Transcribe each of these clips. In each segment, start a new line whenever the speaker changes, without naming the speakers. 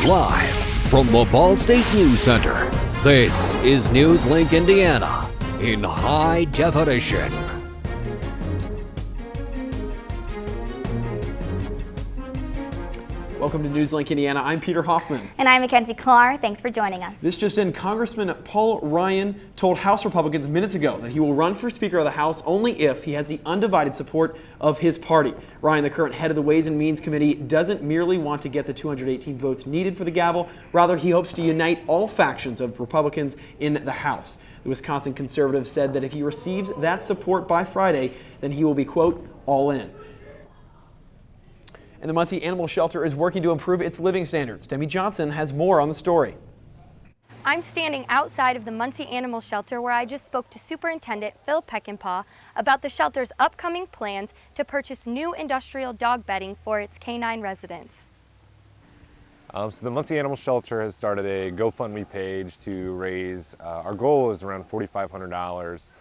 Live from the Ball State News Center, this is NewsLink Indiana in high definition.
Welcome to NewsLink Indiana. I'm Peter Hoffman.
And I'm Mackenzie Clark. Thanks for joining us.
This just in, Congressman Paul Ryan told House Republicans minutes ago that he will run for Speaker of the House only if he has the undivided support of his party. Ryan, the current head of the Ways and Means Committee, doesn't merely want to get the 218 votes needed for the gavel. Rather, he hopes to unite all factions of Republicans in the House. The Wisconsin conservative said that if he receives that support by Friday, then he will be, quote, all in. And the Muncie Animal Shelter is working to improve its living standards. Demi Johnson has more on the story.
I'm standing outside of the Muncie Animal Shelter where I just spoke to Superintendent Phil Peckinpah about the shelter's upcoming plans to purchase new industrial dog bedding for its canine residents.
So the Muncie Animal Shelter has started a GoFundMe page to raise, our goal is around $4,500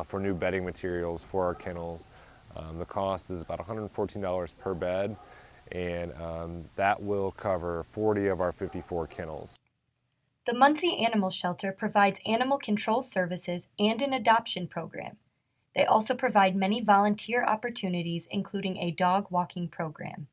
for new bedding materials for our kennels. The cost is about $114 per bed, and that will cover 40 of our 54 kennels.
The Muncie Animal Shelter provides animal control services and an adoption program. They also provide many volunteer opportunities, including a dog walking program.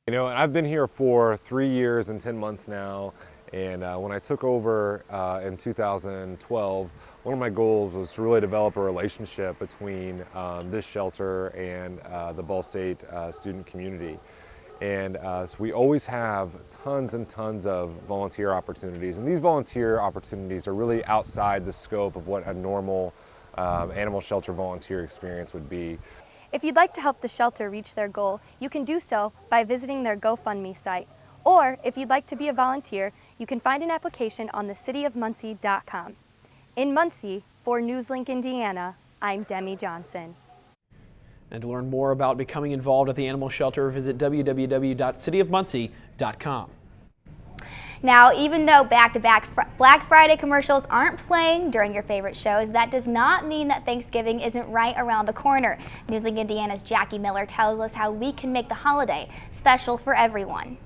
You know, I've been here for 3 years and 10 months now, and when I took over in 2012, one of my goals was to really develop a relationship between this shelter and the Ball State student community. And so we always have tons and tons of volunteer opportunities, and these volunteer opportunities are really outside the scope of what a normal animal shelter volunteer experience would be.
If you'd like to help the shelter reach their goal, you can do so by visiting their GoFundMe site. Or if you'd like to be a volunteer, you can find an application on thecityofmuncie.com. In Muncie, for NewsLink Indiana, I'm Demi Johnson.
And to learn more about becoming involved at the animal shelter, visit www.cityofmuncie.com.
Now, even though back-to-back Black Friday commercials aren't playing during your favorite shows, that does not mean that Thanksgiving isn't right around the corner. NewsLink Indiana's Jackie Miller tells us how we can make the holiday special for everyone.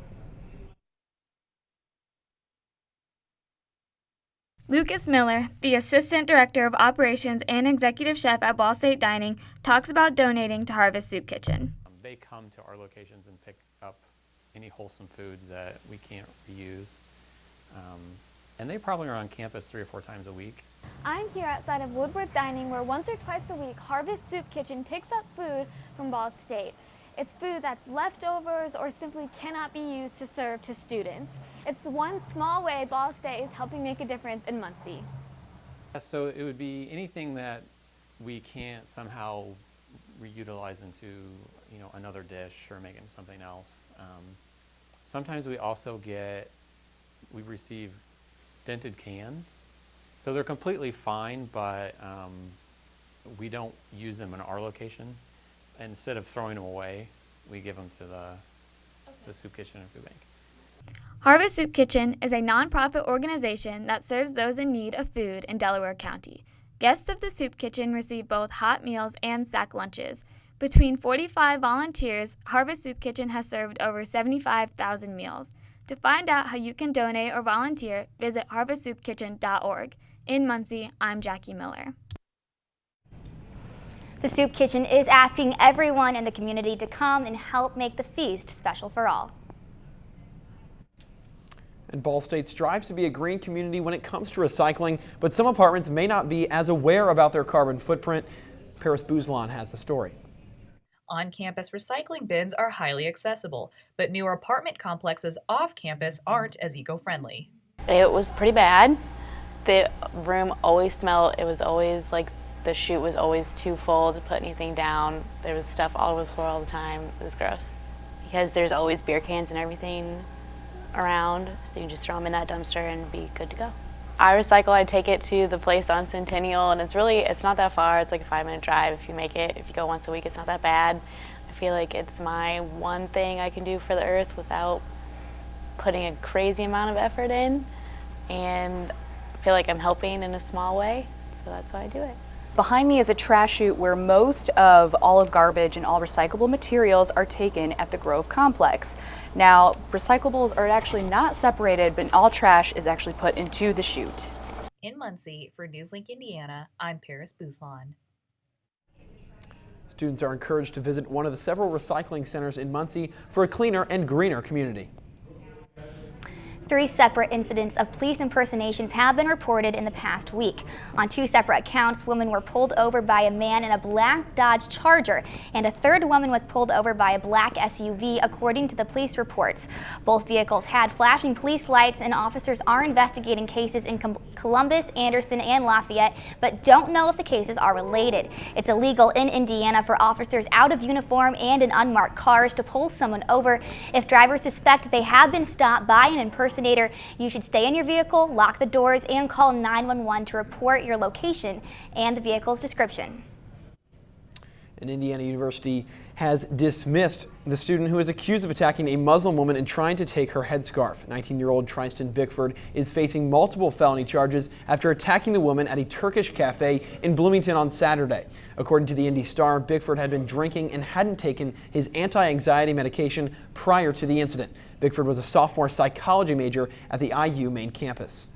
Lucas Miller, the Assistant Director of Operations and Executive Chef at Ball State Dining, talks about donating to Harvest Soup Kitchen.
They come to our locations and pick up any wholesome foods that we can't reuse. And they probably are on campus 3 or 4 times a week.
I'm here outside of Woodworth Dining where once or twice a week Harvest Soup Kitchen picks up food from Ball State. It's food that's leftovers or simply cannot be used to serve to students. It's one small way Ball State is helping make a difference in Muncie.
So it would be anything that we can't somehow reutilize into, another dish or make it into something else. Sometimes we also we receive dented cans. So they're completely fine, but we don't use them in our location. Instead of throwing them away, we give them to the soup kitchen and food bank.
Harvest Soup Kitchen is a nonprofit organization that serves those in need of food in Delaware County. Guests of the Soup Kitchen receive both hot meals and sack lunches. Between 45 volunteers, Harvest Soup Kitchen has served over 75,000 meals. To find out how you can donate or volunteer, visit harvestsoupkitchen.org. In Muncie, I'm Jackie Miller.
The Soup Kitchen is asking everyone in the community to come and help make the feast special for all.
And Ball State strives to be a green community when it comes to recycling, but some apartments may not be as aware about their carbon footprint. Paris Bouzlon has the story.
On-campus recycling bins are highly accessible, but newer apartment complexes off-campus aren't as eco-friendly.
It was pretty bad. The room always smelled. It was always like the chute was always too full to put anything down. There was stuff all over the floor all the time. It was gross. Because there's always beer cans and everything around, so you can just throw them in that dumpster and be good to go. I recycle, I take it to the place on Centennial, and it's not that far. It's like a 5-minute drive if you make it. If you go once a week, it's not that bad. I feel like it's my one thing I can do for the earth without putting a crazy amount of effort in, and I feel like I'm helping in a small way, so that's why I do it.
Behind me is a trash chute where most of all of garbage and all recyclable materials are taken at the Grove complex. Now, recyclables are actually not separated, but all trash is actually put into the chute.
In Muncie, for NewsLink Indiana, I'm Paris Bouslan.
Students are encouraged to visit one of the several recycling centers in Muncie for a cleaner and greener community.
3 separate incidents of police impersonations have been reported in the past week. On 2 separate accounts, women were pulled over by a man in a black Dodge Charger, and a third woman was pulled over by a black SUV, according to the police reports. Both vehicles had flashing police lights, and officers are investigating cases in Columbus, Anderson, and Lafayette, but don't know if the cases are related. It's illegal in Indiana for officers out of uniform and in unmarked cars to pull someone over. If drivers suspect they have been stopped by an impersonator, you should stay in your vehicle, lock the doors, and call 911 to report your location and the vehicle's description.
An Indiana University has dismissed the student who is accused of attacking a Muslim woman and trying to take her headscarf. 19-year-old Tristan Bickford is facing multiple felony charges after attacking the woman at a Turkish cafe in Bloomington on Saturday. According to the Indy Star, Bickford had been drinking and hadn't taken his anti-anxiety medication prior to the incident. Bickford was a sophomore psychology major at the IU main campus.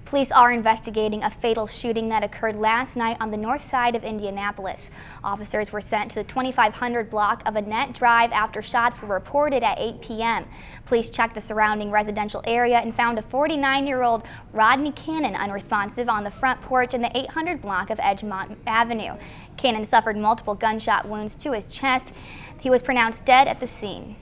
Police are investigating a fatal shooting that occurred last night on the north side of Indianapolis. Officers were sent to the 2500 block of Annette Drive after shots were reported at 8 p.m. Police checked the surrounding residential area and found a 49-year-old Rodney Cannon unresponsive on the front porch in the 800 block of Edgemont Avenue. Cannon suffered multiple gunshot wounds to his chest. He was pronounced dead at the scene.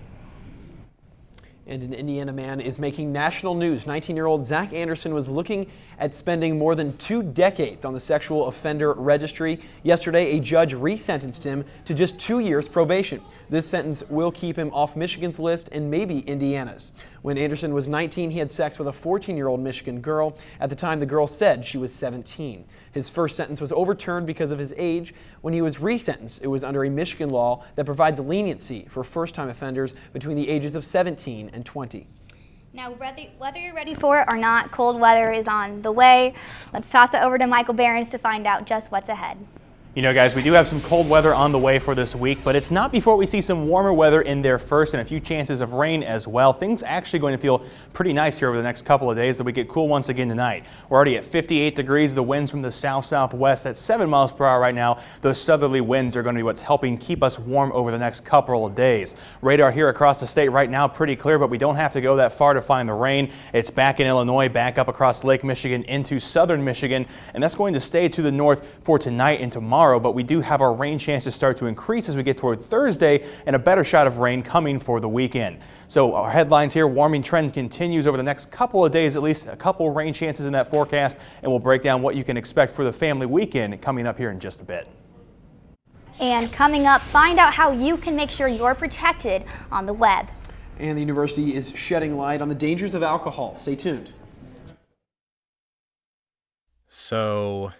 And an Indiana man is making national news. 19-year-old Zach Anderson was looking at spending more than 2 decades on the sexual offender registry. Yesterday, a judge resentenced him to just 2 years probation. This sentence will keep him off Michigan's list and maybe Indiana's. When Anderson was 19, he had sex with a 14-year-old Michigan girl. At the time, the girl said she was 17. His first sentence was overturned because of his age. When he was resentenced, it was under a Michigan law that provides leniency for first-time offenders between the ages of 17 and 20.
Now, whether you're ready for it or not, cold weather is on the way. Let's toss it over to Michael Behrens to find out just what's ahead.
You know, guys, we do have some cold weather on the way for this week, but it's not before we see some warmer weather in there first and a few chances of rain as well. Things actually going to feel pretty nice here over the next couple of days that we get cool once again tonight. We're already at 58 degrees. The winds from the south-southwest at 7 miles per hour right now. Those southerly winds are going to be what's helping keep us warm over the next couple of days. Radar here across the state right now pretty clear, but we don't have to go that far to find the rain. It's back in Illinois, back up across Lake Michigan into southern Michigan, and that's going to stay to the north for tonight and tomorrow. But we do have our rain chances start to increase as we get toward Thursday and a better shot of rain coming for the weekend. So our headlines here, warming trend continues over the next couple of days, at least a couple rain chances in that forecast, and we'll break down what you can expect for the family weekend coming up here in just a bit.
And coming up, find out how you can make sure you're protected on the web.
And the university is shedding light on the dangers of alcohol. Stay tuned.
So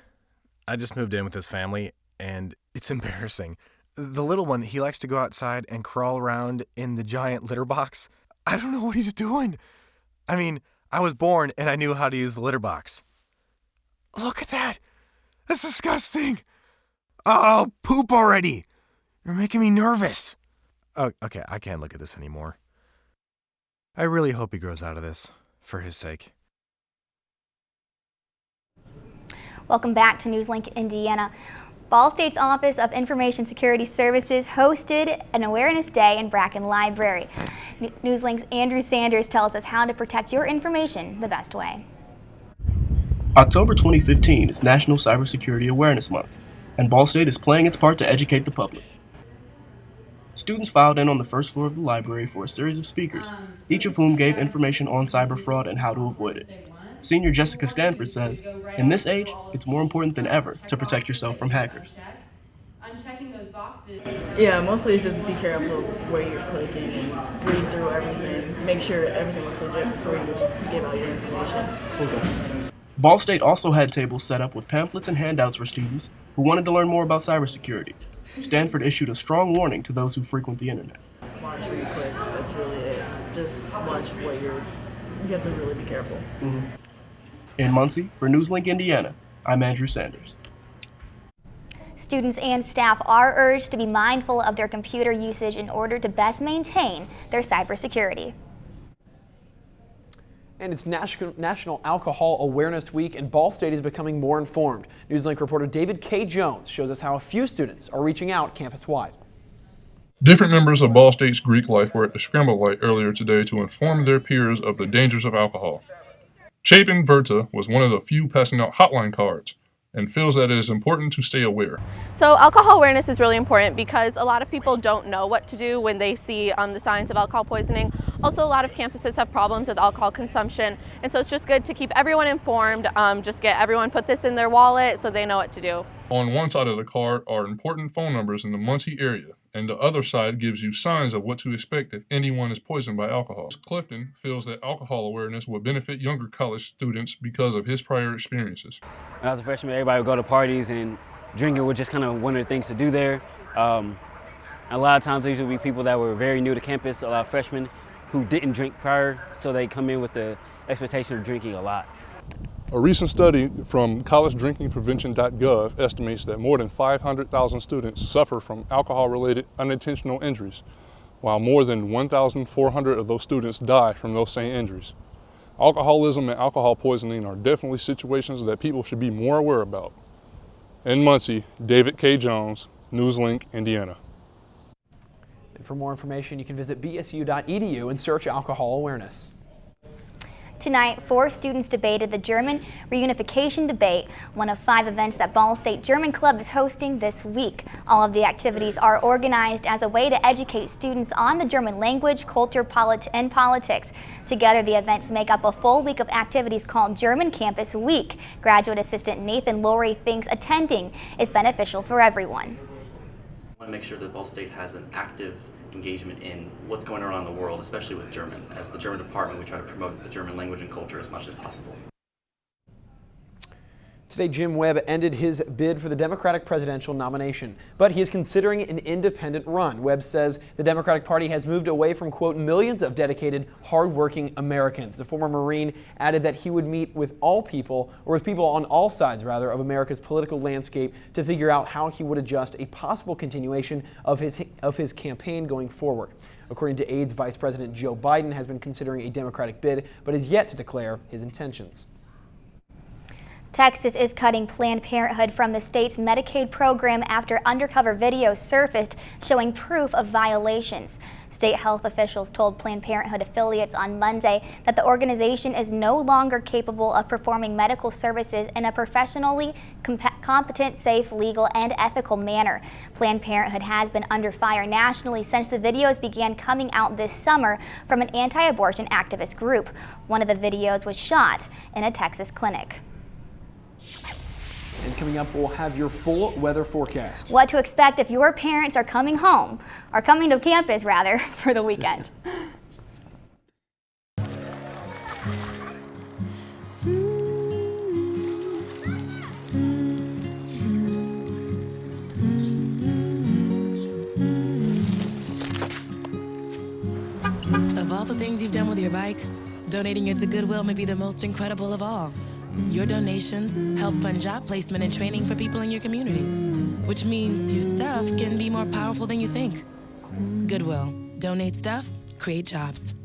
I just moved in with this family, and it's embarrassing. The little one, he likes to go outside and crawl around in the giant litter box. I don't know what he's doing. I mean, I was born and I knew how to use the litter box. Look at that. That's disgusting. Oh, poop already. You're making me nervous. Oh, okay, I can't look at this anymore. I really hope he grows out of this, for his sake.
Welcome back to NewsLink Indiana. Ball State's Office of Information Security Services hosted an Awareness Day in Bracken Library. NewsLink's Andrew Sanders tells us how to protect your information the best way.
October 2015 is National Cybersecurity Awareness Month, and Ball State is playing its part to educate the public. Students filed in on the first floor of the library for a series of speakers, each of whom gave information on cyber fraud and how to avoid it. Senior Jessica Stanford says, in this age, it's more important than ever to protect yourself from hackers.
Yeah, mostly it's just be careful where you're clicking and read through everything. Make sure everything looks legit before you give out your information.
Okay. Ball State also had tables set up with pamphlets and handouts for students who wanted to learn more about cybersecurity. Stanford issued a strong warning to those who frequent the internet.
Watch where you click, that's really it. Just watch where you have to really be careful.
In Muncie, for NewsLink Indiana, I'm Andrew Sanders.
Students and staff are urged to be mindful of their computer usage in order to best maintain their cybersecurity.
And it's National Alcohol Awareness Week, and Ball State is becoming more informed. NewsLink reporter David K. Jones shows us how a few students are reaching out campus-wide.
Different members of Ball State's Greek life were at the Scramble Light earlier today to inform their peers of the dangers of alcohol. Chapin Verta was one of the few passing out hotline cards and feels that it is important to stay aware.
So alcohol awareness is really important because a lot of people don't know what to do when they see the signs of alcohol poisoning. Also, a lot of campuses have problems with alcohol consumption, and so it's just good to keep everyone informed, just get everyone put this in their wallet so they know what to do.
On one side of the card are important phone numbers in the Muncie area, and the other side gives you signs of what to expect if anyone is poisoned by alcohol. Clifton feels that alcohol awareness will benefit younger college students because of his prior experiences.
When I was a freshman, everybody would go to parties, and drinking was just kind of one of the things to do there. A lot of times there usually be people that were very new to campus, a lot of freshmen who didn't drink prior, so they come in with the expectation of drinking a lot.
A recent study from collegedrinkingprevention.gov estimates that more than 500,000 students suffer from alcohol-related unintentional injuries, while more than 1,400 of those students die from those same injuries. Alcoholism and alcohol poisoning are definitely situations that people should be more aware about. In Muncie, David K. Jones, NewsLink, Indiana.
And for more information, you can visit bsu.edu and search alcohol awareness.
Tonight, 4 students debated the German reunification debate, one of 5 events that Ball State German Club is hosting this week. All of the activities are organized as a way to educate students on the German language, culture, and politics. Together, the events make up a full week of activities called German Campus Week. Graduate Assistant Nathan Laurie thinks attending is beneficial for everyone.
I want to make sure that Ball State has an active engagement in what's going on around the world, especially with German. As the German department, we try to promote the German language and culture as much as possible.
Today, Jim Webb ended his bid for the Democratic presidential nomination, but he is considering an independent run. Webb says the Democratic Party has moved away from, quote, millions of dedicated, hardworking Americans. The former Marine added that he would meet with all people, or with people on all sides, rather, of America's political landscape to figure out how he would adjust a possible continuation of his campaign going forward. According to aides, Vice President Joe Biden has been considering a Democratic bid, but is yet to declare his intentions.
Texas is cutting Planned Parenthood from the state's Medicaid program after undercover videos surfaced showing proof of violations. State health officials told Planned Parenthood affiliates on Monday that the organization is no longer capable of performing medical services in a professionally competent, safe, legal, and ethical manner. Planned Parenthood has been under fire nationally since the videos began coming out this summer from an anti-abortion activist group. One of the videos was shot in a Texas clinic.
And coming up, we'll have your full weather forecast.
What to expect if your parents are coming home, or coming to campus rather, for the weekend.
Of all the things you've done with your bike, donating it to Goodwill may be the most incredible of all. Your donations help fund job placement and training for people in your community, which means your stuff can be more powerful than you think. Goodwill. Donate stuff, create jobs.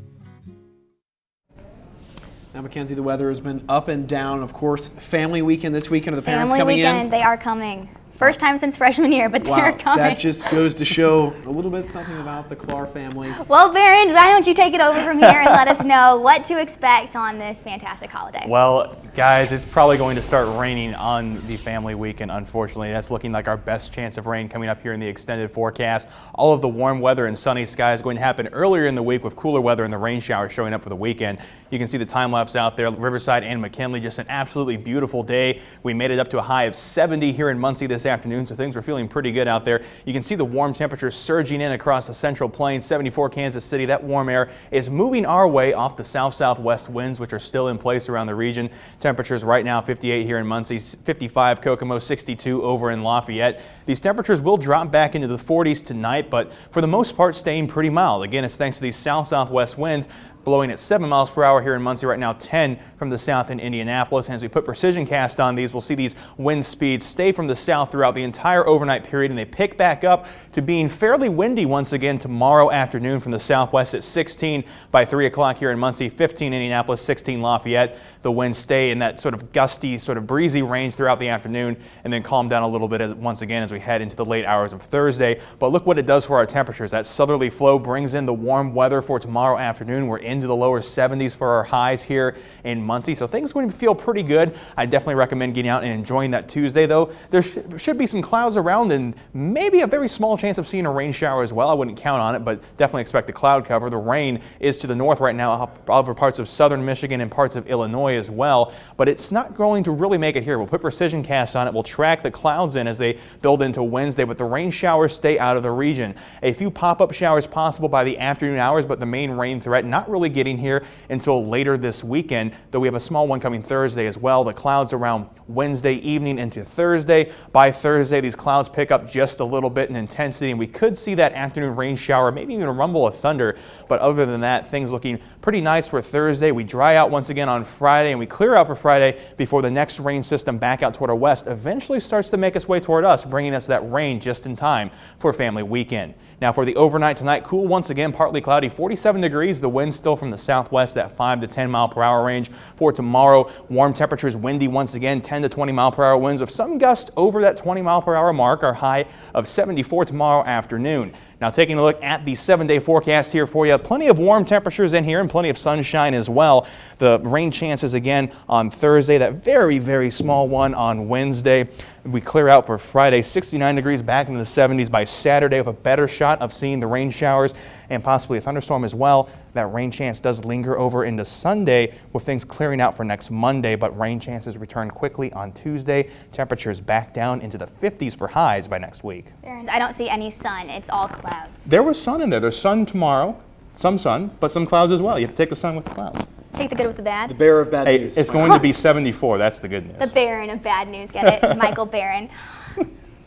Now, Mackenzie, the weather has been up and down. Of course, family weekend this weekend. Are the parents
Family
coming
weekend,
in?
They are coming. First time since freshman year, but they're coming.
That just goes to show a little bit something about the Clark family.
Well, Barron, why don't you take it over from here and let us know what to expect on this fantastic holiday?
Well, guys, it's probably going to start raining on the family weekend, unfortunately. That's looking like our best chance of rain coming up here in the extended forecast. All of the warm weather and sunny skies going to happen earlier in the week with cooler weather and the rain showers showing up for the weekend. You can see the time lapse out there, Riverside and McKinley, just an absolutely beautiful day. We made it up to a high of 70 here in Muncie this afternoon, so things were feeling pretty good out there. You can see the warm temperatures surging in across the Central Plains, 74 Kansas City. That warm air is moving our way off the south-southwest winds, which are still in place around the region. Temperatures right now 58 here in Muncie, 55 Kokomo, 62 over in Lafayette. These temperatures will drop back into the 40s tonight, but for the most part staying pretty mild. Again, it's thanks to these south-southwest winds. blowing at 7 miles per hour here in Muncie right now, 10 from the south in Indianapolis. And as we put precision cast on these, we'll see these wind speeds stay from the south throughout the entire overnight period, and they pick back up to being fairly windy once again tomorrow afternoon from the southwest at 16 by 3 o'clock here in Muncie, 15 Indianapolis, 16 Lafayette. The winds stay in that sort of gusty, sort of breezy range throughout the afternoon and then calm down a little bit once again as we head into the late hours of Thursday. But look what it does for our temperatures. That southerly flow brings in the warm weather for tomorrow afternoon. We're into the lower 70s for our highs here in Muncie, so things are going to feel pretty good. I definitely recommend getting out and enjoying that Tuesday, though. There should be some clouds around and maybe a very small chance of seeing a rain shower as well. I wouldn't count on it, but definitely expect a cloud cover. The rain is to the north right now over parts of southern Michigan and parts of Illinois as well, but it's not going to really make it here. We'll put precision casts on it. We'll track the clouds in as they build into Wednesday, but the rain showers stay out of the region. A few pop-up showers possible by the afternoon hours, but the main rain threat not really getting here until later this weekend, though we have a small one coming Thursday as well. The clouds around Wednesday evening into Thursday. By Thursday, these clouds pick up just a little bit in intensity, and we could see that afternoon rain shower, maybe even a rumble of thunder. But other than that, things looking pretty nice for Thursday. We dry out once again on Friday, and we clear out for Friday before the next rain system back out toward our west eventually starts to make its way toward us, bringing us that rain just in time for family weekend. Now for the overnight tonight, cool once again, partly cloudy, 47 degrees. The wind still from the southwest at 5 to 10 mile per hour range. For tomorrow, warm temperatures, windy once again, 10 to 20 mile per hour winds with some gusts over that 20 mile per hour mark. Our high of 74 tomorrow afternoon. Now taking a look at the 7-day forecast here for you, plenty of warm temperatures in here and plenty of sunshine as well. The rain chances again on Thursday, that very, very small one on Wednesday. We clear out for Friday, 69 degrees back into the 70s by Saturday with a better shot of seeing the rain showers and possibly a thunderstorm as well. That rain chance does linger over into Sunday with things clearing out for next Monday, but rain chances return quickly on Tuesday. Temperatures back down into the 50s for highs by next week.
I don't see any sun. It's all clouds.
There was sun in there. There's sun tomorrow, some sun, but some clouds as well. You have to take the sun with the clouds.
Take the good with the bad.
The bearer of bad news.
It's going to be 74. That's the good news.
The Baron of bad news. Get it? Michael Barron.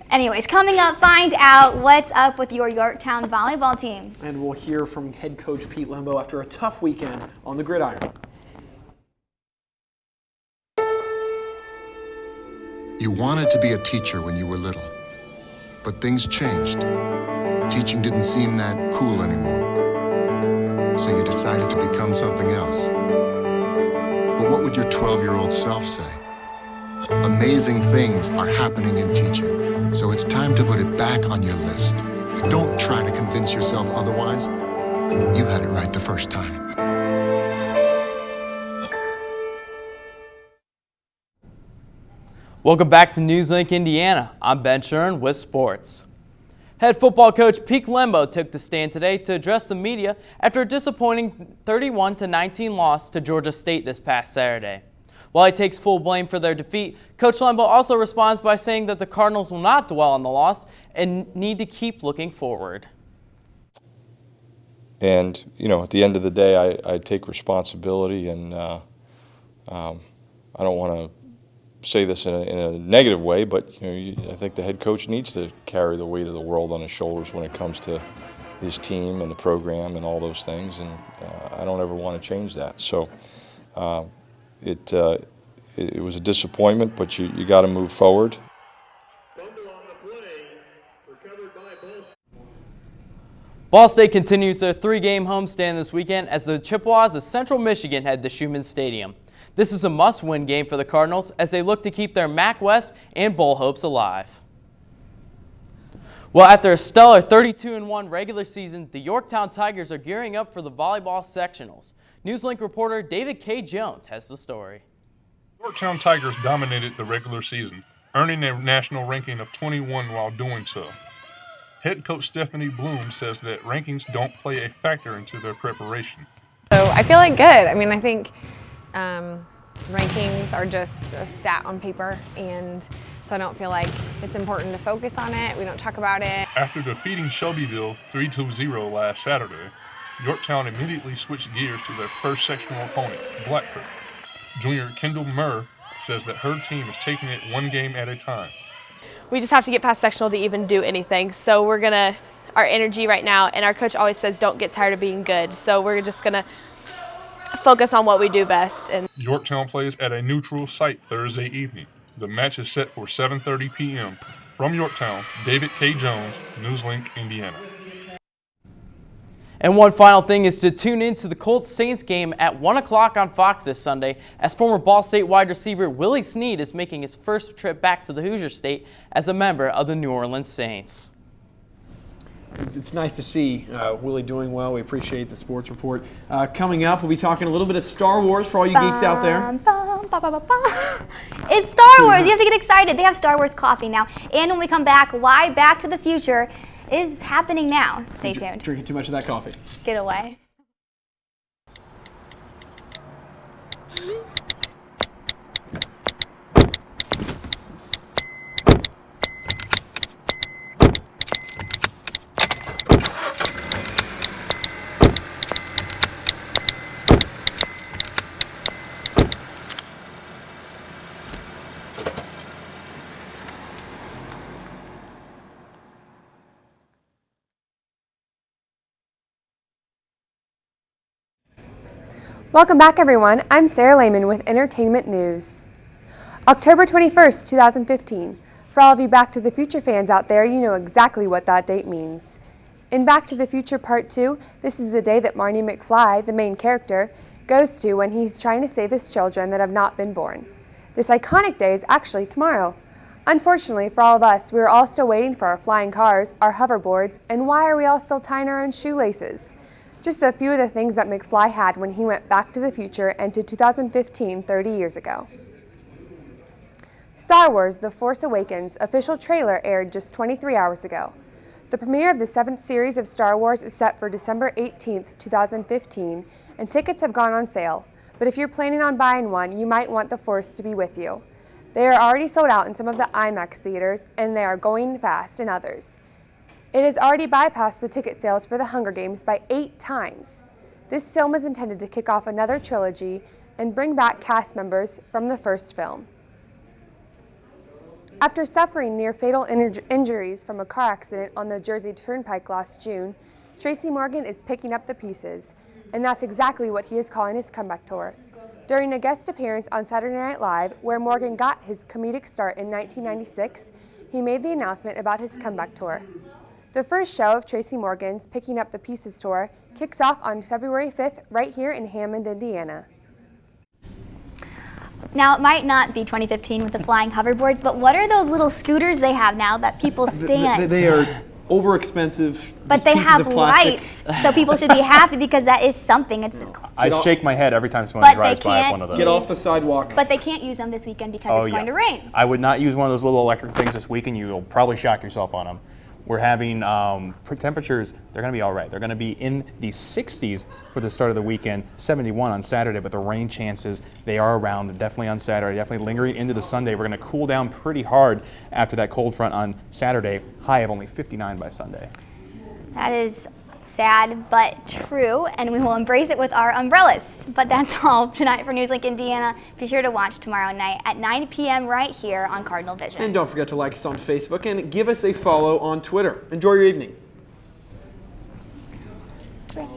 Anyways, coming up, find out what's up with your Yorktown volleyball team.
And we'll hear from head coach Pete Lembo after a tough weekend on the gridiron.
You wanted to be a teacher when you were little, but things changed. Teaching didn't seem that cool anymore, so you decided to become something else. But what would your 12-year-old self say? Amazing things are happening in teaching, so it's time to put it back on your list. Don't try to convince yourself otherwise. You had it right the first time.
Welcome back to NewsLink Indiana. I'm Ben Shern with sports. Head football coach Pete Lembo took the stand today to address the media after a disappointing 31-19 loss to Georgia State this past Saturday. While he takes full blame for their defeat, Coach Lembo also responds by saying that the Cardinals will not dwell on the loss and need to keep looking forward.
And, you know, at the end of the day, I take responsibility, and I don't want to say this in a negative way, but I think the head coach needs to carry the weight of the world on his shoulders when it comes to his team and the program and all those things, and I don't ever want to change that. So it was a disappointment, but you got to move forward.
Ball State continues their 3-game homestand this weekend as the Chippewas of Central Michigan head to Schumann Stadium. This is a must-win game for the Cardinals as they look to keep their MAC West and bowl hopes alive. Well, after a stellar 32-1 regular season, the Yorktown Tigers are gearing up for the volleyball sectionals. NewsLink reporter David K. Jones has the story.
Yorktown Tigers dominated the regular season, earning a national ranking of 21 while doing so. Head coach Stephanie Bloom says that rankings don't play a factor into their preparation.
So I feel like good. I mean, I think rankings are just a stat on paper, and so I don't feel like it's important to focus on it. We don't talk about it.
After defeating Shelbyville 3-0 last Saturday, Yorktown immediately switched gears to their first sectional opponent, Blackford. Junior Kendall Murr says that her team is taking it one game at a time.
We just have to get past sectional to even do anything. So we're gonna, our energy right now, and our coach always says don't get tired of being good. So we're just gonna focus on what we do best. And
Yorktown plays at a neutral site Thursday evening. The match is set for 7:30 p.m. From Yorktown, David K. Jones, NewsLink, Indiana.
And one final thing is to tune in to the Colts-Saints game at 1 o'clock on Fox this Sunday, as former Ball State wide receiver Willie Snead is making his first trip back to the Hoosier State as a member of the New Orleans Saints.
It's nice to see Willie doing well. We appreciate the sports report. Coming up, we'll be talking a little bit of Star Wars for all you geeks out there.
It's Star Wars. You have to get excited. They have Star Wars coffee now. And when we come back, why Back to the Future is happening now. Stay tuned.
Drinking too much of that coffee.
Get away.
Welcome back, everyone. I'm Sarah Lehman with Entertainment News. October 21st, 2015. For all of you Back to the Future fans out there, you know exactly what that date means. In Back to the Future Part 2, this is the day that Marty McFly, the main character, goes to when he's trying to save his children that have not been born. This iconic day is actually tomorrow. Unfortunately for all of us, we are all still waiting for our flying cars, our hoverboards, and why are we all still tying our own shoelaces? Just a few of the things that McFly had when he went back to the future and to 2015, 30 years ago. Star Wars: The Force Awakens official trailer aired just 23 hours ago. The premiere of the 7th series of Star Wars is set for December 18th, 2015, and tickets have gone on sale. But if you're planning on buying one, you might want the Force to be with you. They are already sold out in some of the IMAX theaters, and they are going fast in others. It has already bypassed the ticket sales for The Hunger Games by 8 times. This film is intended to kick off another trilogy and bring back cast members from the first film. After suffering near-fatal injuries from a car accident on the Jersey Turnpike last June, Tracy Morgan is picking up the pieces, and that's exactly what he is calling his comeback tour. During a guest appearance on Saturday Night Live, where Morgan got his comedic start in 1996, he made the announcement about his comeback tour. The first show of Tracy Morgan's Picking Up the Pieces tour kicks off on February 5th right here in Hammond, Indiana.
Now, it might not be 2015 with the flying hoverboards, but what are those little scooters they have now that people stand?
They are over-expensive.
But they have lights, so people should be happy because that is something.
I shake my head every time someone drives by one of those.
Get off the sidewalk.
But they can't use them this weekend because it's going to rain.
I would not use one of those little electric things this weekend. You'll probably shock yourself on them. We're having temperatures, they're going to be all right. They're going to be in the 60s for the start of the weekend, 71 on Saturday, but the rain chances, they are around, definitely on Saturday, definitely lingering into the Sunday. We're going to cool down pretty hard after that cold front on Saturday, high of only 59 by Sunday.
That is sad but true, and we will embrace it with our umbrellas. But that's all tonight for NewsLink Indiana. Be sure to watch tomorrow night at 9 p.m. right here on Cardinal Vision.
And don't forget to like us on Facebook and give us a follow on Twitter. Enjoy your evening.
Great.